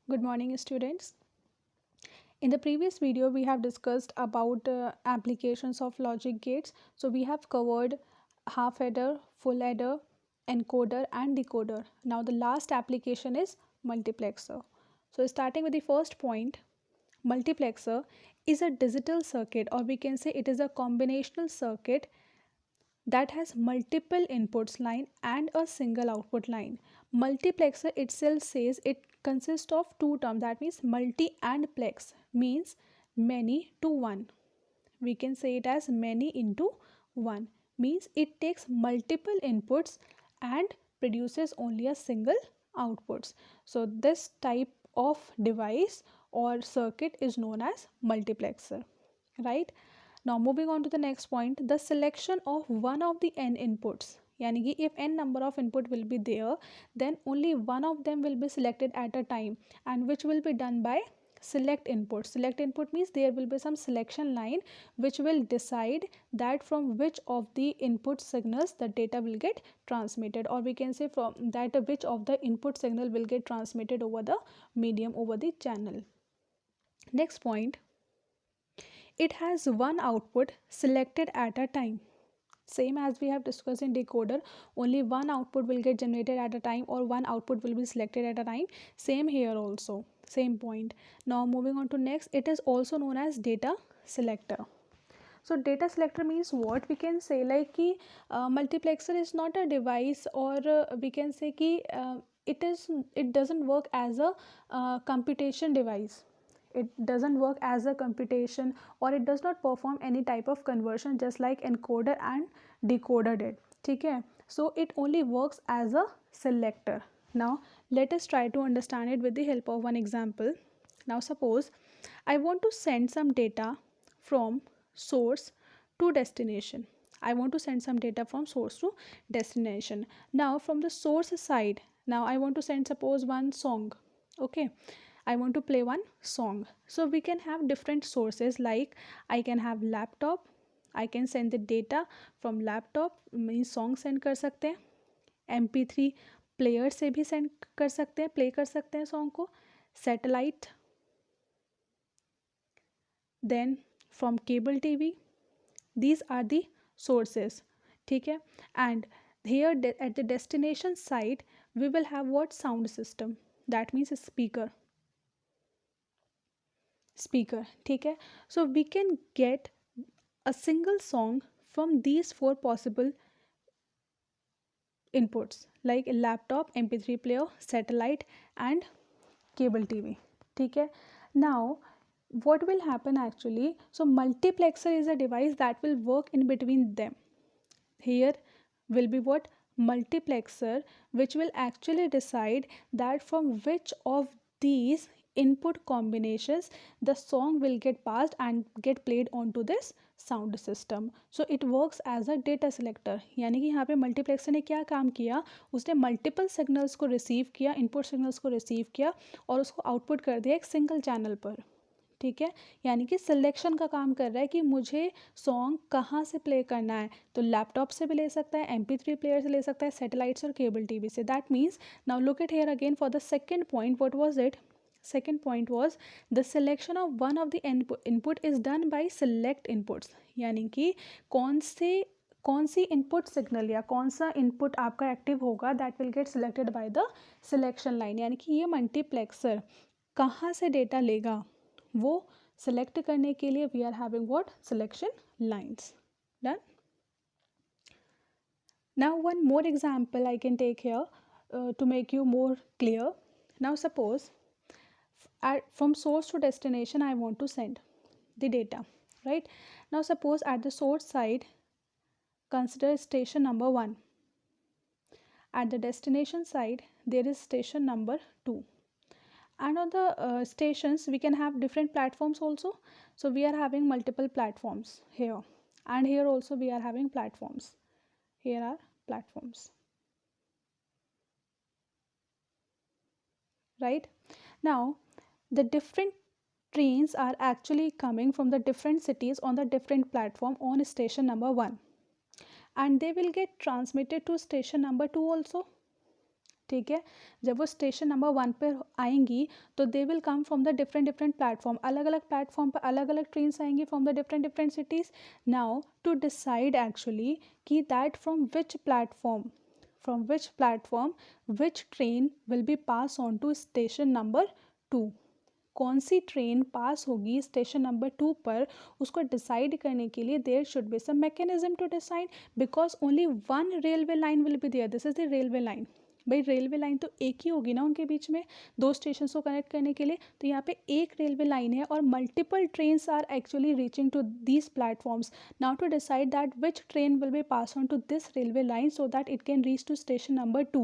Good morning, students. In the previous video, we have discussed about applications of logic gates. So we have covered half adder, full adder, encoder and decoder. Now the last application is multiplexer. So starting with the first point, multiplexer is a digital circuit, or we can say it is a combinational circuit that has multiple inputs line and a single output line. Multiplexer itself says it consists of two terms, that means multi and plex means many to one. We can say it as many into one, means it takes multiple inputs and produces only a single outputs. So this type of device or circuit is known as multiplexer, right? Now moving on to the next point, the selection of one of the n inputs. Yani कि if n number of input will be there, then only one of them will be selected at a time, and which will be done by select input. Select input means there will be some selection line which will decide that from which of the input signals the data will get transmitted, or we can say from that which of the input signal will get transmitted over the medium, over the channel. Next point, it has one output selected at a time. Same as we have discussed in decoder, only one output will get generated at a time, or one output will be selected at a time. Same here also, same point. Now moving on to next, it is also known as data selector. So data selector means what? We can say like कि multiplexer is not a device, or we can say कि it doesn't work as a computation device. It doesn't work as a computation, or it does not perform any type of conversion just like encoder and decoder did. ठीक है? So it only works as a selector. Now let us try to understand it with the help of one example. Now suppose I want to send some data from source to destination. I want to send some data from source to destination. Now from the source side, now I want to send suppose one song. Okay, I want to play one song. So we can have different sources, like I can have laptop, I can send the data from laptop, means song send कर सकते हैं, MP3 player से भी send कर सकते हैं, play कर सकते हैं सॉन्ग को, satellite, then from cable TV. These are the sources. ठीक है? And here at the destination side we will have what? Sound system, that means speaker. ठीक है? So we can get a single song from these four possible inputs, like a laptop, mp3 player, satellite and cable tv. ठीक है? Now what will happen actually? So multiplexer is a device that will work in between them. Here will be what? Multiplexer, which will actually decide that from which of these input combinations the song will get passed and get played onto this sound system. So it works as a data selector. यानी कि यहाँ पे multiplexer ने क्या काम किया, उसने multiple signals को रिसीव किया, इनपुट सिग्नल्स को रिसीव किया और उसको आउटपुट कर दिया एक सिंगल चैनल पर. ठीक है? यानी कि सिलेक्शन का काम कर रहा है कि मुझे सॉन्ग कहाँ से प्ले करना है. तो लैपटॉप से भी ले सकता है, MP3 प्लेयर से ले सकता है, सैटेलाइट्स और केबल टीवी से. That means now look at here again for the second point. What was it? Second point was the selection of one of the input is done by select inputs. यानी कि कौन सी input signal या कौन सा input आपका active होगा, that will get selected by the selection line. यानी कि ये मल्टीप्लेक्सर कहाँ से डेटा लेगा वो सेलेक्ट करने के लिए we are having what? Selection lines. Done. Now one more example I can take here to make you more clear. Now suppose from source to destination I want to send the data, right? Now suppose at the source side consider station number 1, at the destination side there is station number 2, and on the stations we can have different platforms also. So we are having multiple platforms here, and here also we are having platforms. Here are platforms, right? Now the different trains are actually coming from the different cities on the different platform on station number 1, and they will get transmitted to station number 2 also. ठीक है। जब वो station number 1 पर आएंगी तो they will come from the different different platform, अलग अलग platform पर अलग अलग ट्रेन्स आएंगी from the different different cities. Now to decide actually कि that from which platform which train will be pass on to station number 2, कौन सी train पास होगी station number 2 पर, उसको डिसाइड करने के लिए there should be some mechanism to decide, because only one railway line will be there, this is the railway line. भाई railway line तो एक ही होगी ना उनके बीच में, दो स्टेशन को कनेक्ट करने के लिए, तो यहाँ पे एक रेलवे लाइन है और multiple trains are actually reaching to these platforms. Now to decide that which train will be pass on to this railway line so that it can reach to station number 2,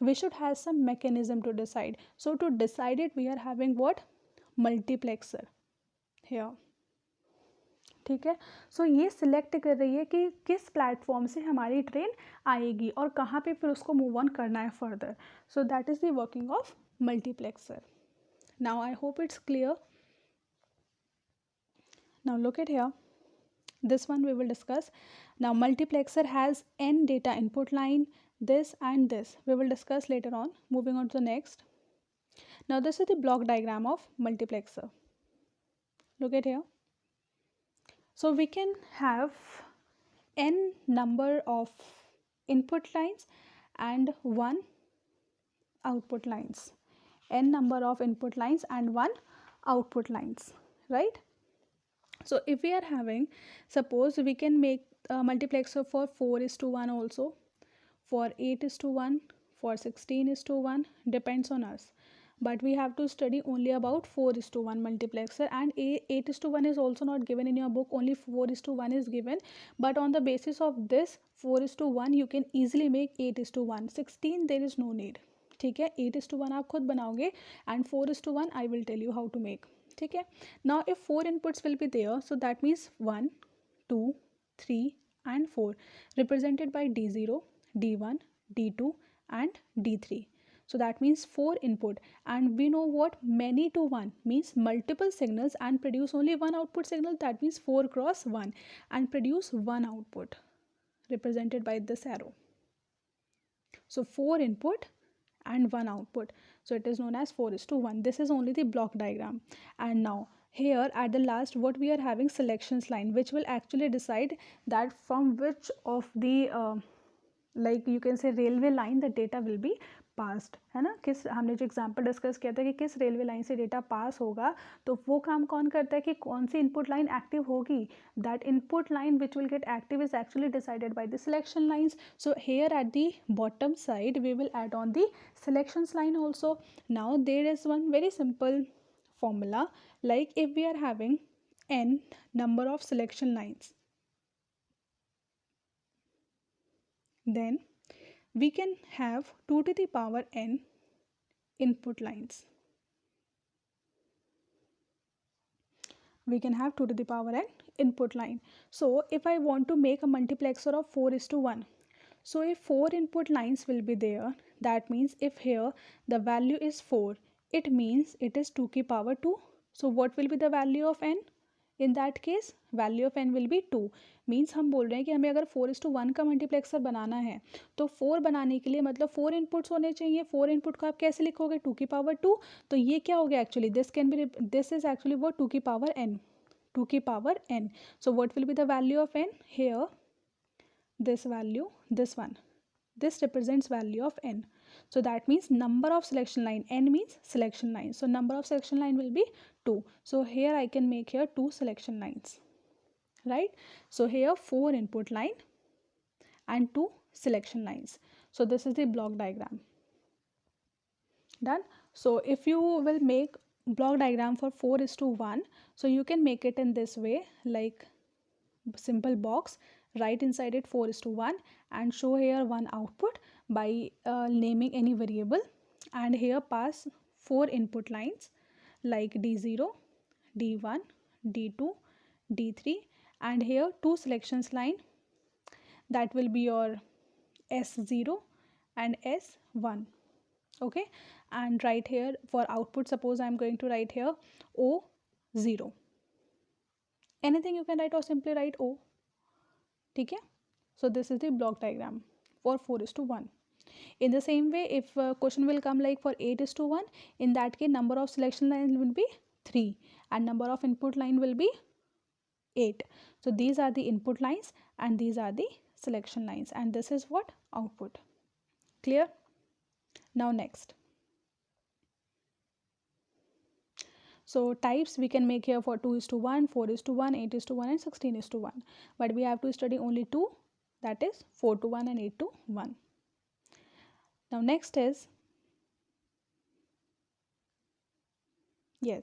we should have some mechanism to decide. So to decide it we are having what, multiplexer here, ठीक है। सो ये select कर रही है कि किस platform से हमारी ट्रेन आएगी और कहाँ पे फिर उसको मूव ऑन करना है further. So that is the working of multiplexer. Now I hope it's clear. Now look at here, this one we will discuss. Now multiplexer has n data input line, this and this we will discuss later on. Moving on to the next. Now this is the block diagram of multiplexer. Look at here. So we can have n number of input lines and one output lines, n number of input lines and one output lines, right? So if we are having, suppose we can make a multiplexer for 4:1 also, for 8:1, for 16:1, depends on us. But we have to study only about 4:1 multiplexer, and 8:1 is also not given in your book, only 4:1 is given. But on the basis of this 4:1 you can easily make 8:1. 16 there is no need, ठीक है। 8:1 आप खुद बनाओगे and 4:1 I will tell you how to make, ठीक है। Now if 4 inputs will be there, so that means 1, 2, 3 and 4 represented by D0, D1, D2 and D3. So that means 4 input, and we know what many to 1 means multiple signals and produce only one output signal, that means 4 cross 1 and produce one output represented by this arrow. So 4 input and one output, so it is known as 4:1. This is only the block diagram. And now here at the last what we are having, selections line, which will actually decide that from which of the like you can say railway line the data will be passed, है ना। किस, हमने जो example discuss किया था कि किस railway line से डेटा पास होगा, तो वो काम कौन करता है कि कौन सी इनपुट लाइन एक्टिव होगी, that input line which will get active is actually decided by the selection lines. So here at the bottom side we will add on the selections line also. Now there is one very simple formula, like if we are having n number of selection lines, then we can have 2 to the power n input lines. We can have 2 to the power n input line. So if I want to make a multiplexer of 4:1, so if 4 input lines will be there, that means if here the value is 4, it means it is 2 की power 2. So what will be the value of n? In that case value of n will be 2. Means हम बोल रहे हैं कि हमें अगर 4:1 का multiplexer बनाना है तो 4 बनाने के लिए मतलब 4 इनपुट्स होने चाहिए। 4 इनपुट को आप कैसे लिखोगे, 2 की पावर 2, तो ये क्या हो गया एक्चुअली, दिस इज एक्चुअली वो 2 की पावर n, 2 की power n. So what will be the value of n here, this value, this one, this represents value of n. So that means number of selection line, n means selection line, so number of selection line will be 2. So here I can make here 2 selection lines, right? So here 4 input line and 2 selection lines. So this is the block diagram, done. So if you will make block diagram for 4:1, so you can make it in this way, like simple box, write inside it 4:1 and show here one output by naming any variable, and here pass 4 input lines like D0, D1, D2, D3, and here 2 selections line, that will be your S0 and S1, okay. And right here for output, suppose I am going to write here O0, anything you can write or simply write O, ठीक है. So this is the block diagram for 4:1. In the same way, if question will come like for 8:1, in that case number of selection lines will be 3 and number of input line will be 8. So these are the input lines and these are the selection lines, and this is what output. Clear? Now next. So types we can make here for 2:1, 4:1, 8:1 and 16:1. But we have to study only two, that is 4:1 and 8:1. Now next is, yes.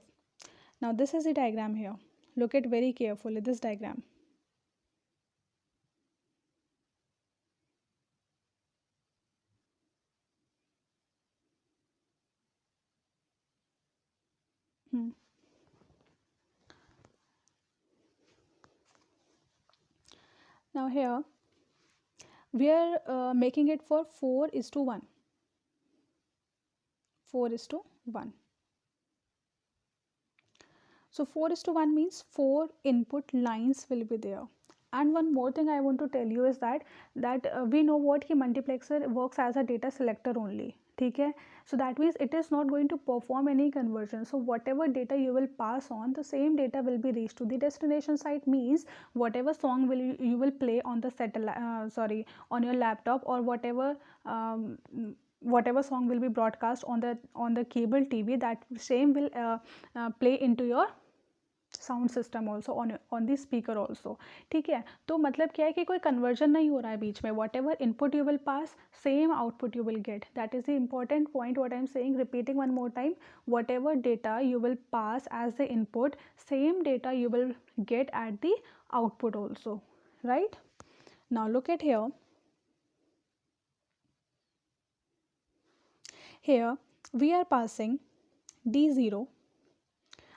Now this is the diagram here. Look at very carefully this diagram. Hmm. Now here we are making it for 4:1. 4:1. So 4:1 means 4 input lines will be there. And one more thing I want to tell you is that we know what कि multiplexer works as a data selector only. ठीक है, so that means it is not going to perform any conversion. So whatever data you will pass on, the same data will be reached to the destination site. Means whatever song will you will play on the satellite, on your laptop, or um, whatever song will be broadcast on the cable TV, that same will play into your sound system also on the speaker also. ठीक है, तो मतलब क्या है कि कोई conversion नहीं हो रहा है बीच में. Whatever input you will pass, same output you will get. That is the important point what I am saying, repeating one more time. Whatever data you will pass as the input, same data you will get at the output also, right? Now look at here we are passing D0.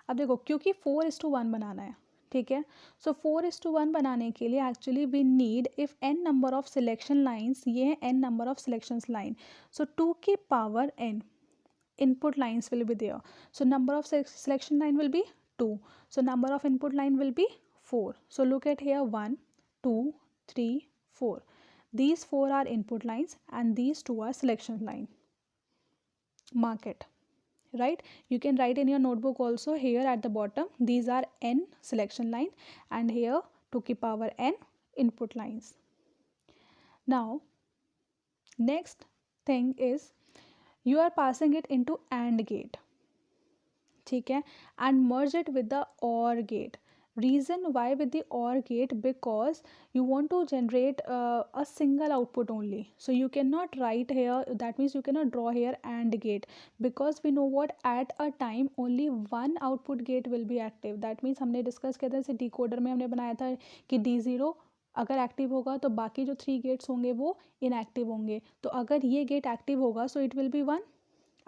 अब देखो क्योंकि 4:1 बनाना है, ठीक है, सो 4:1 बनाने के लिए actually we need if n number of selection lines, ये है n number of selection line, so 2 की power n input lines will be there. So number of selection line will be 2. So number of input line will be 4. So look at here, 1, 2, 3, 4. These 4 are input lines and these 2 are selection line. Mark it. Right, you can write in your notebook also here at the bottom, these are n selection line and here 2 की power n input lines. Now next thing is you are passing it into AND gate, ठीक है, and merge it with the OR gate. Reason why with the OR gate, because you want to generate a single output only, so you cannot write here, that means you cannot draw here AND gate, because we know what, at a time only one output gate will be active. That means हमने discuss किया था जैसे decoder में हमने बनाया था कि D0 अगर एक्टिव होगा तो बाकी जो 3 गेट्स होंगे वो इनएक्टिव होंगे. तो अगर ये गेट एक्टिव होगा सो it will be 1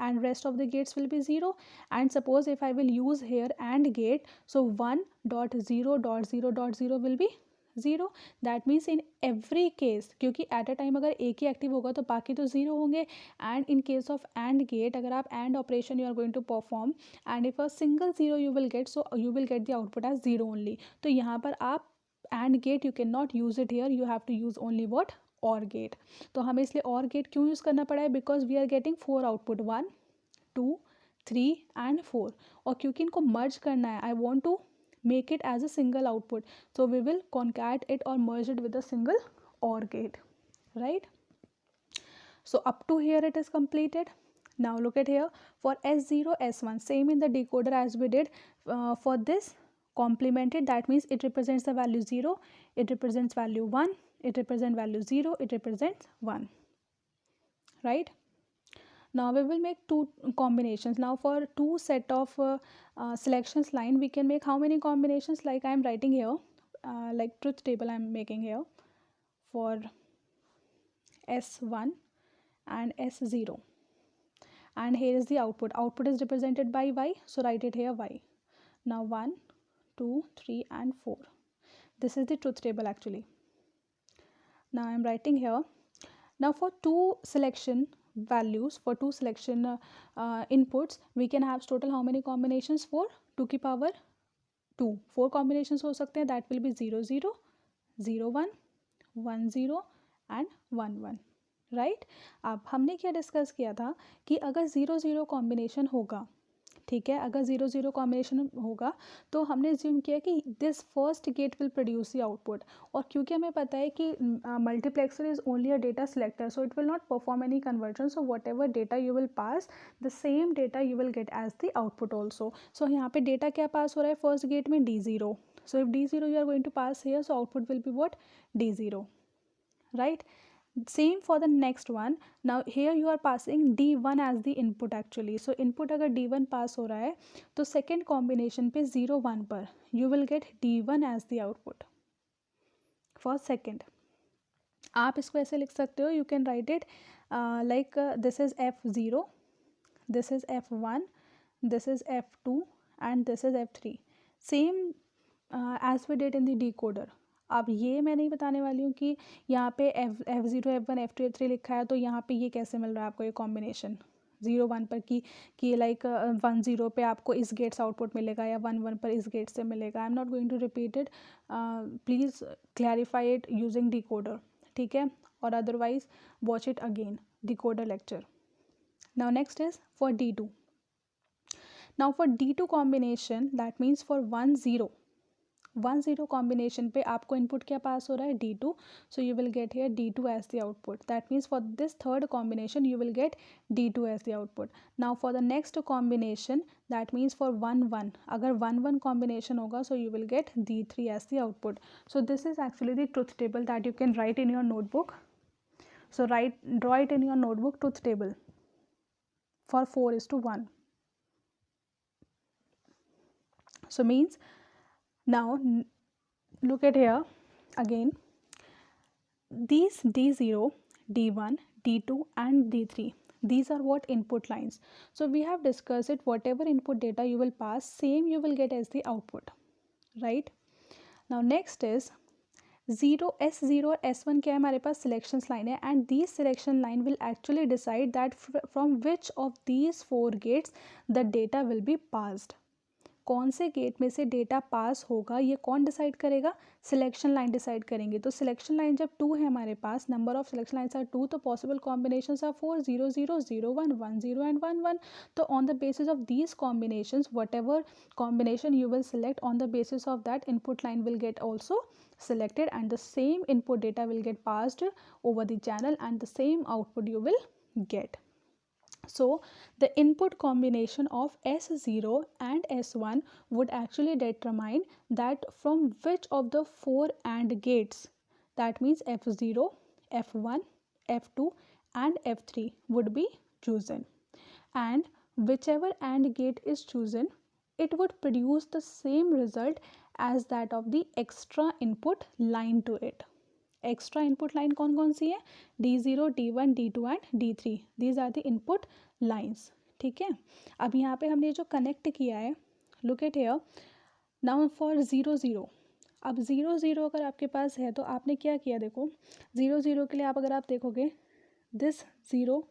and rest of the gates will be 0. And suppose if I will use here AND gate, so 1.0.0.0 will be 0. That means in every case, क्योंकि at a time अगर एक ही active होगा तो बाकी तो 0 होंगे. And in case of AND gate, अगर आप AND operation you are going to perform and if a single 0 you will get, so you will get the output as 0 only. तो यहाँ पर आप AND gate you cannot use it here, you have to use only what, OR gate. तो हमें इसलिए OR gate क्यों use करना पड़ा है, because we are getting 4 output, 1, 2, 3 and 4. और क्योंकि इनको मर्ज करना है, I want to make it as a single output, so we will concat it और merge it with a single OR gate, right? So up to here it is completed. Now look at here, for S0, S1, same in the decoder as we did. For this complemented, that means it represents the value 0, it represents value 1, it represents value 0, it represents 1, right? Now we will make two combinations. Now for two set of selections line, we can make how many combinations, like I am writing here, like truth table I am making here for S1 and S0, and here is the output. Output is represented by Y, so write it here Y. Now 1, 2, 3 and 4. This is the truth table actually. Now I am writing here. Now for two selection values, for two selection inputs, we can have total how many combinations, for 2 की power 2. 4 combinations हो सकते हैं, that will be 0 0, 0 1, 1 0 and 1 1. Right. अब हमने क्या discuss किया था कि अगर 0 0 कॉम्बिनेशन होगा, ठीक है, अगर 0 0 कॉम्बिनेशन होगा तो हमने ज्यूम किया कि this first gate will produce the output. और क्योंकि हमें पता है कि multiplexer is only a data selector, so it will not perform any conversion, so whatever data you will pass, the same data you will get as the output also. So यहाँ पे data क्या pass हो रहा है first gate में, D0। So if D0 you are going to pass here, so output will be what, D0, right? Same for the next one. Now here you are passing D1 as the input actually. So input अगर D1 पास हो रहा है तो second combination पे 0 1 पर you will get D1 as the output for second. आप इसको ऐसे लिख सकते हो, you can write it like this is F0, this is F1, this is F2 and this is F3. Same as we did in the decoder. अब ये मैं नहीं बताने वाली हूँ कि यहाँ पे F0 F1 F2 F3 लिखा है तो यहाँ पे ये कैसे मिल रहा है आपको ये कॉम्बिनेशन 0 1 पर कि लाइक 1 0 पे आपको इस गेट से आउटपुट मिलेगा या 1 1 पर इस गेट से मिलेगा। I am not going to repeat it, please clarify it using decoder, ठीक है, और otherwise watch it again decoder lecture. Now next is for D2. Now for D2 combination, that means for 1 0 1 0 combination पे आपको input क्या pass हो रहा है, D2, so you will get here D2 as the output. That means for this third combination you will get D2 as the output. Now for the next combination, that means for 1 1, अगर 1 1 combination होगा so you will get D3 as the output. So this is actually the truth table that you can right in your notebook. So draw it in your notebook, truth table for 4:1. So means now look at here again, these D0, D1, D2 and D3, these are what input lines. So we have discussed it, whatever input data you will pass, same you will get as the output, right? Now next is 0 S0 और S1 क्या है हमारे पास, selection line है, and this selection line will actually decide that from which of these 4 gates the data will be passed. कौन से gate में से डेटा पास होगा ये कौन डिसाइड करेगा, सिलेक्शन लाइन डिसाइड करेंगे। तो सिलेक्शन लाइन जब 2 है हमारे पास, number of selection lines are 2, तो पॉसिबल कॉम्बिनेशंस आर 4 0 0 0 1 1 0 एंड 1 1। तो on the basis of these combinations, what ever combination you will select, on the basis of that input line will get also selected and the same input data will get passed over the channel and the same output you will get. So the input combination of S0 and S1 would actually determine that from which of the 4 AND gates, that means F0, F1, F2 and F3 would be chosen, and whichever AND gate is chosen, it would produce the same result as that of the extra input line to it. Extra input line कौन कौन सी है, D0, D1, D2 एंड D3, these are the input lines, ठीक है। अब यहाँ पे हमने जो कनेक्ट किया है, look at here now for 0 0। अब 0 0 अगर आपके पास है तो आपने क्या किया, देखो 0 0 के लिए आप अगर आप देखोगे this 0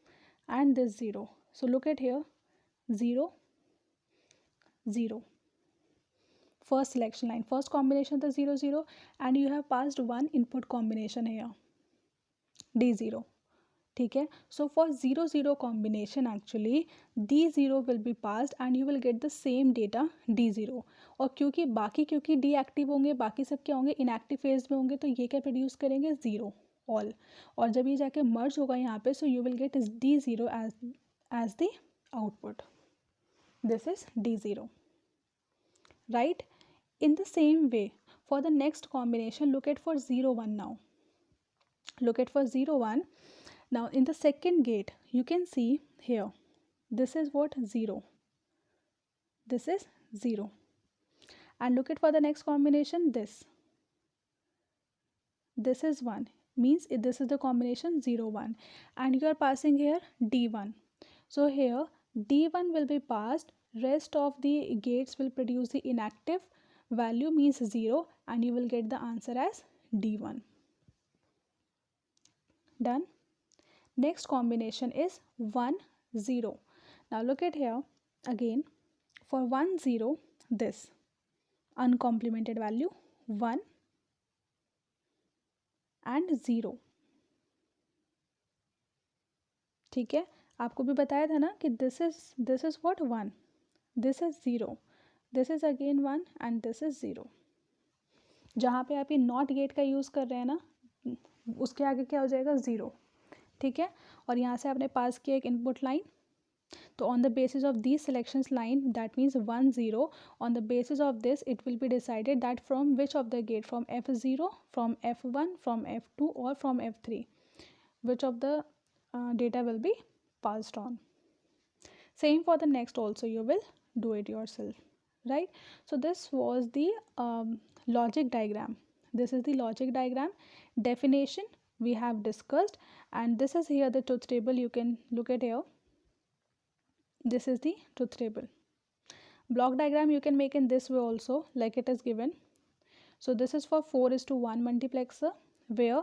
and this 0, so look at here 0 0, first selection line, first combination the 0 0 and you have passed one input combination here D0, ठीक है। So for 0 0 combination actually D0 will be passed and you will get the same data D0। और क्योंकि D active होंगे, बाकी सब क्या होंगे, inactive phase में होंगे, तो ये क्या प्रोड्यूस करेंगे, 0 ऑल, और जब ये जाके मर्ज होगा यहाँ पे, सो you will gate D0 as the output. This is D0, right? In the same way, for the next combination, look at for 0 1 now. Look at for 0 1. Now in the second gate, you can see here, this is what, 0. This is 0. And look at for the next combination, this. This is 1. Means this is the combination 0 1. And you are passing here D1. So here D1 will be passed. Rest of the gates will produce the inactive value, means 0, and you will get the answer as D1. Done. Next combination is 1 0. Now look at here again, for 1 0, this uncomplemented value 1 and 0, ठीक है, आपको भी बताया था ना कि this is what 1, this is 0, this is again 1 and this is 0। जहाँ पे आप ये नॉट गेट का यूज़ कर रहे हैं ना, उसके आगे क्या हो जाएगा 0। ठीक है, और यहाँ से आपने पास किया एक इनपुट लाइन, तो on the basis of these selections line, that means 1 0, on the basis of this it will be decided that from which of the gate, from F0, from F1, from F2 or from F3, which of the data will be passed on. Same for the next also, you will do it yourself, right? So this was the logic diagram. This is the logic diagram. Definition we have discussed, and this is here the truth table. You can look at here. This is the truth table. Block diagram you can make in this way also, like it is given. So this is for 4:1 multiplexer, where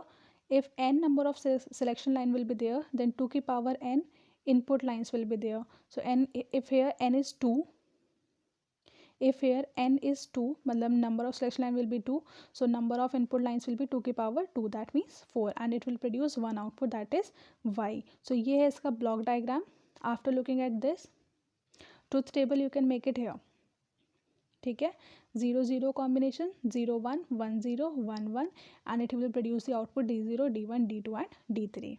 if n number of selection line will be there, then 2 की power n input lines will be there. So n, if here n is 2, if here n is 2, मतलब number of selection line will be 2, so number of input lines will be 2 की power 2, that means 4, and it will produce one output, that is y. So ये है इसका block diagram. After looking at this truth table you can make it here. ठीक है, 0 0 combination, 0 1 1 0 1 1, and it will produce the output D0, D1, D2 and D3.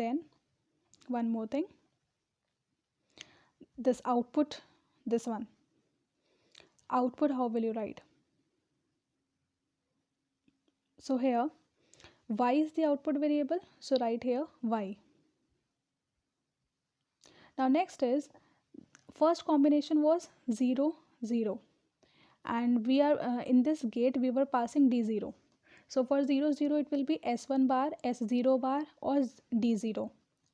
Then one more thing, this output, this one output, how will you write? So here y is the output variable, so write here y. Now next is, first combination was 0 0, and we are in this gate we were passing D0. So for 0 0 it will be S1 bar, S0 bar और D0.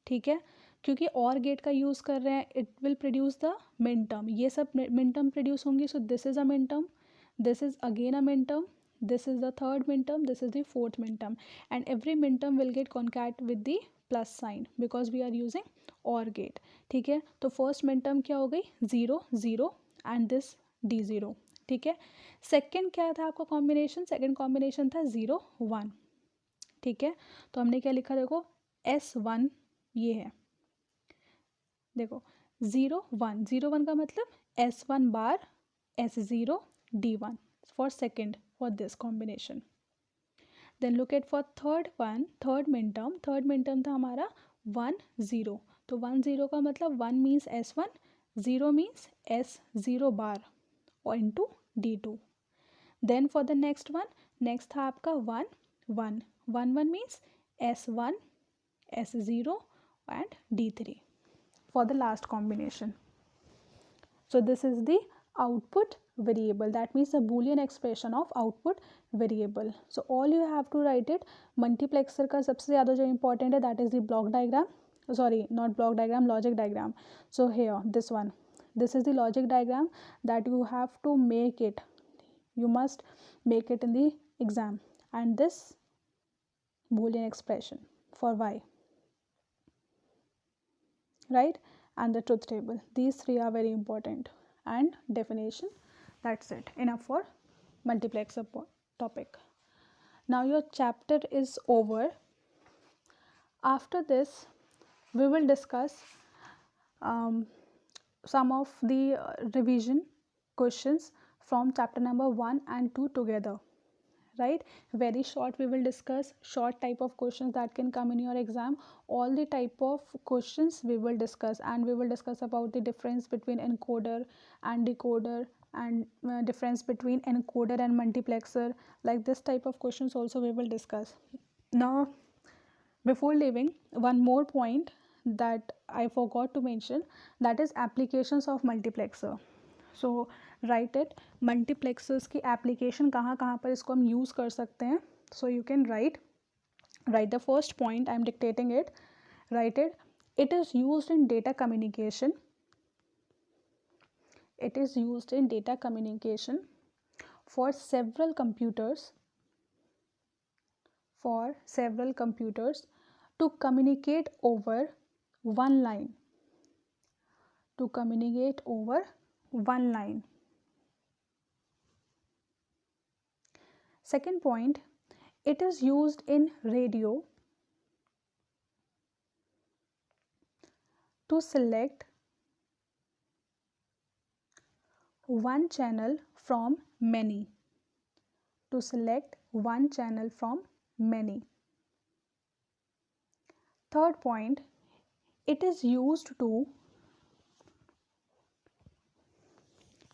ठीक है, क्योंकि और gate का use कर रहे हैं, it will produce the min term, ये सब मिन टर्म प्रोड्यूस होंगी. So this is a min term, this is again a min term, this is the third min term, this is the fourth min term, and every min term will get concat with the plus sign because we are using OR gate. ठीक है, तो first min term क्या हो गई 0 0 and this D0. ठीक है, second क्या था आपका कॉम्बिनेशन, सेकेंड कॉम्बिनेशन था 0 1. ठीक है, तो हमने क्या लिखा, देखो S1 ये है, देखो 0 1 0 1 का मतलब S1 bar S0 D1 for second for this combination. Then look at for third one, third min term था हमारा 1 0, तो 1 0 का मतलब 1 means S1, 0 means S0 bar और into D2. Then for the next one, next था आपका 1 1 1 1 means S1 S0 and D3 for the last combination. So this is the output variable, that means the boolean expression of output variable. So all you have to write it. Multiplexer का सबसे ज़्यादा जो important है, that is the block diagram, sorry not block diagram, logic diagram. So here this one, this is the logic diagram that you have to make it, you must make it in the exam, and this boolean expression for y, right, and the truth table, these three are very important, and definition, that's it, enough for multiplexer topic. Now your chapter is over. After this we will discuss some of the revision questions from chapter number 1 and 2 together, right? Very short, we will discuss short type of questions that can come in your exam. All the type of questions we will discuss, and we will discuss about the difference between encoder and decoder, and difference between encoder and multiplexer, like this type of questions also we will discuss. Now before leaving, one more point that I forgot to mention, that is applications of multiplexer. So write it, multiplexers की application कहाँ कहाँ पर इसको हम use कर सकते हैं. So you can write the first point, I am dictating it, write it. It is used in data communication. It is used in data communication for several computers, to communicate over one line, to communicate over one line. Second point, it is used in radio. to select one channel from many. To select one channel from many. Third point, it is used to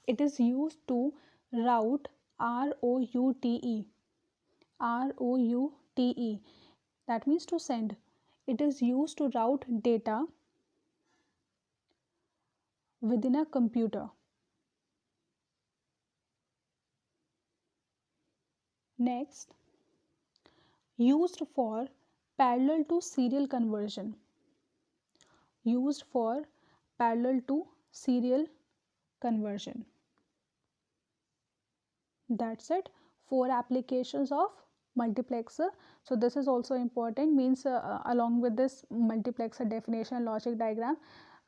route route, that means to send. It is used to route data within a computer. Next, used for parallel to serial conversion. Used for parallel to serial conversion. That's it. 4 applications of multiplexer. So this is also important, means along with this multiplexer definition logic diagram,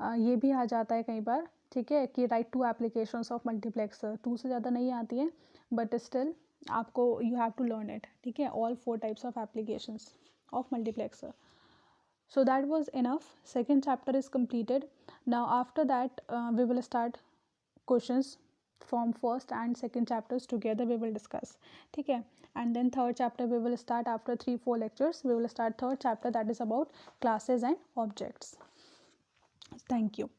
ये भी आ जाता है कई बार, ठीक है, कि write two applications of multiplexer. 2 से ज़्यादा नहीं आती हैं, बट स्टिल आपको you have to learn it, ठीक है, all 4 types of applications of multiplexer. So that was enough. Second chapter is completed. Now after that we will start questions from first and second chapters together we will discuss, ठीक है. And then third chapter we will start after 3-4 lectures. We will start third chapter, that is about classes and objects. Thank you.